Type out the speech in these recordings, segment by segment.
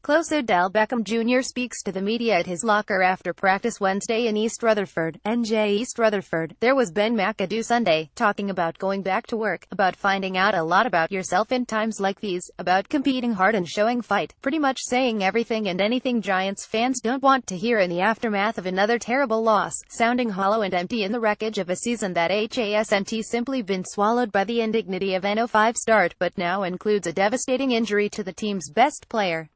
Close Odell Beckham Jr. speaks to the media at his locker after practice Wednesday in East Rutherfor, NJ. East Rutherfor. There was Ben McAdoo Sunday, talking about going back to work, about finding out a lot about yourself in times like these, about competing hard and showing fight, pretty much saying everything and anything Giants fans don't want to hear in the aftermath of another terrible loss, sounding hollow and empty in the wreckage of a season that hasn't simply been swallowed by the indignity of an 0-5 start, but now includes a devastating injury to the team's best player.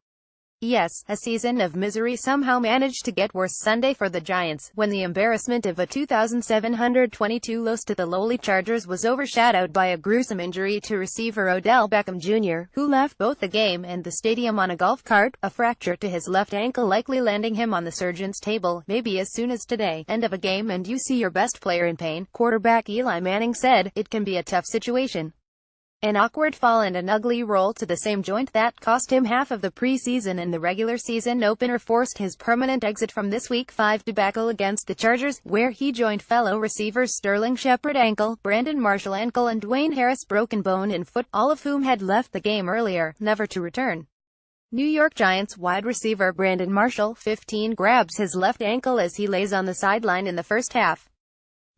Yes, a season of misery somehow managed to get worse Sunday for the Giants, when the embarrassment of a 2,722 loss to the lowly Chargers was overshadowed by a gruesome injury to receiver Odell Beckham Jr., who left both the game and the stadium on a golf cart, a fracture to his left ankle likely landing him on the surgeon's table, maybe as soon as today. End of a game and you see your best player in pain, quarterback Eli Manning said. It can be a tough situation. An awkward fall and an ugly roll to the same joint that cost him half of the preseason and the regular season opener forced his permanent exit from this Week 5 debacle against the Chargers, where he joined fellow receivers Sterling Shepard ankle, Brandon Marshall ankle and Dwayne Harris broken bone in foot, all of whom had left the game earlier, never to return. New York Giants wide receiver Brandon Marshall, 15, grabs his left ankle as he lays on the sideline in the first half.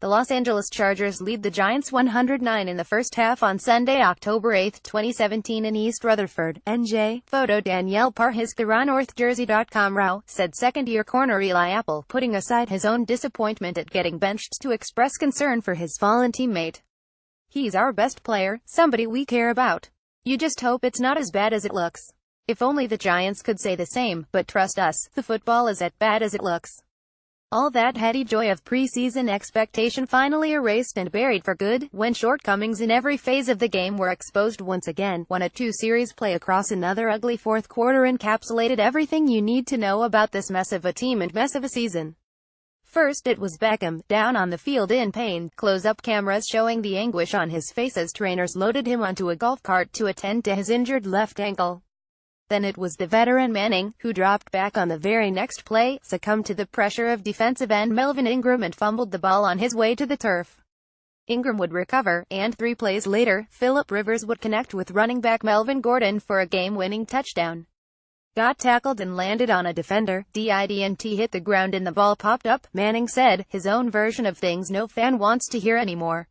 The Los Angeles Chargers lead the Giants 109 in the first half on Sunday, October 8, 2017 in East Rutherfor, NJ. Photo Danielle Parhizkar on NorthJersey.com. Rao, said second-year corner Eli Apple, putting aside his own disappointment at getting benched to express concern for his fallen teammate. He's our best player, somebody we care about. You just hope it's not as bad as it looks. If only the Giants could say the same, but trust us, the football is as bad as it looks. All that heady joy of preseason expectation finally erased and buried for good, when shortcomings in every phase of the game were exposed once again. 1-2 series play across another ugly fourth quarter encapsulated everything you need to know about this mess of a team and mess of a season. First it was Beckham, down on the field in pain, close-up cameras showing the anguish on his face as trainers loaded him onto a golf cart to attend to his injured left ankle. Then it was the veteran Manning, who dropped back on the very next play, succumbed to the pressure of defensive end Melvin Ingram and fumbled the ball on his way to the turf. Ingram would recover, and 3 plays later, Phillip Rivers would connect with running back Melvin Gordon for a game-winning touchdown. Got tackled and landed on a defender, didn't hit the ground and the ball popped up, Manning said, his own version of things no fan wants to hear anymore.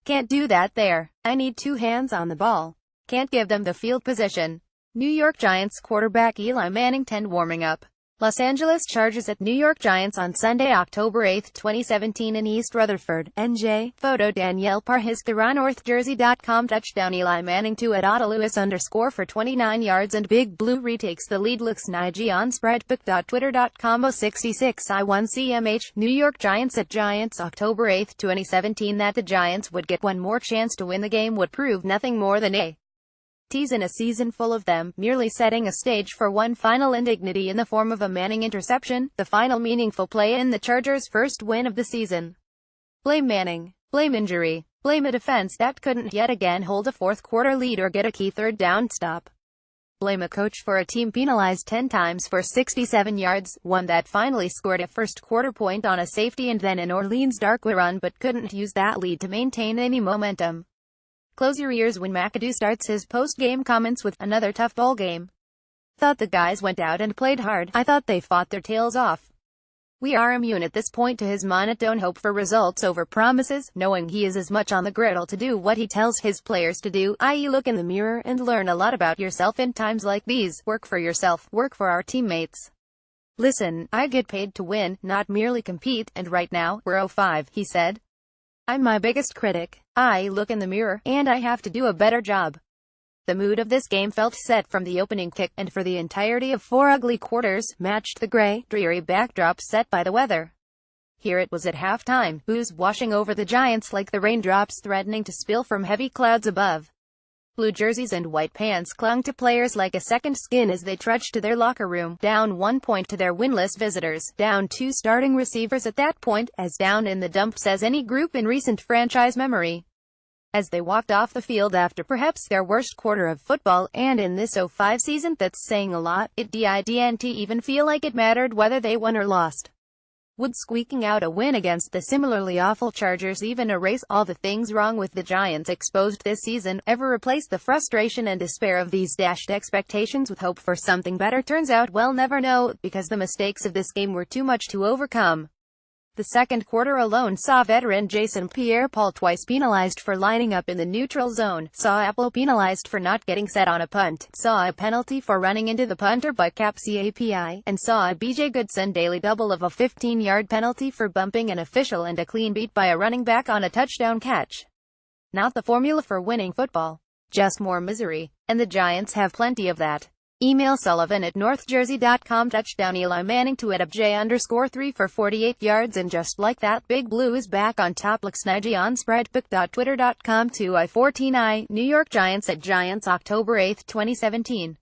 Can't do that there. I need 2 hands on the ball. Can't give them the field position. New York Giants quarterback Eli Manning 10 warming up. Los Angeles Chargers at New York Giants on Sunday, October 8, 2017 in East Rutherfor, NJ. Photo Danielle Parhizkar on NorthJersey.com. Touchdown Eli Manning 2 at @Lewis_ for 29 yards and Big Blue retakes the lead. Looks Nige on spreadbook.twitter.com. 066 I1CMH. New York Giants at Giants October 8, 2017. That the Giants would get one more chance to win the game would prove nothing more than a tease in a season full of them, merely setting a stage for one final indignity in the form of a Manning interception, the final meaningful play in the Chargers' first win of the season. Blame Manning. Blame injury. Blame a defense that couldn't yet again hold a fourth-quarter lead or get a key third down stop. Blame a coach for a team penalized 10 times for 67 yards, one that finally scored a first-quarter point on a safety and then an Orleans Darkwa run but couldn't use that lead to maintain any momentum. Close your ears when McAdoo starts his post-game comments with another tough ball game. Thought the guys went out and played hard. I thought they fought their tails off. We are immune at this point to his monotone hope for results over promises, knowing he is as much on the griddle to do what he tells his players to do, i.e. look in the mirror and learn a lot about yourself in times like these. Work for yourself, work for our teammates. Listen, I get paid to win, not merely compete, and right now, we're 0-5, he said. I'm my biggest critic. I look in the mirror, and I have to do a better job. The mood of this game felt set from the opening kick, and for the entirety of 4 ugly quarters, matched the gray, dreary backdrop set by the weather. Here it was at halftime, booze washing over the Giants like the raindrops threatening to spill from heavy clouds above. Blue jerseys and white pants clung to players like a second skin as they trudged to their locker room, down 1 point to their winless visitors, down 2 starting receivers at that point, as down in the dumps as any group in recent franchise memory. As they walked off the field after perhaps their worst quarter of football, and in this 0-5 season that's saying a lot, it didn't even feel like it mattered whether they won or lost. Would squeaking out a win against the similarly awful Chargers even erase all the things wrong with the Giants exposed this season, ever replace the frustration and despair of these dashed expectations with hope for something better? Turns out we'll never know, because the mistakes of this game were too much to overcome. The second quarter alone saw veteran Jason Pierre-Paul twice penalized for lining up in the neutral zone, saw Apple penalized for not getting set on a punt, saw a penalty for running into the punter by CAPI, and saw a BJ Goodson daily double of a 15-yard penalty for bumping an official and a clean beat by a running back on a touchdown catch. Not the formula for winning football. Just more misery. And the Giants have plenty of that. Email Sullivan at northjersey.com. Touchdown Eli Manning to @UpJ_3 for 48 yards, and just like that, Big Blue is back on top. Looks Nagy on spreadbook.twitter.com. 2i14i. New York Giants at Giants, October 8, 2017.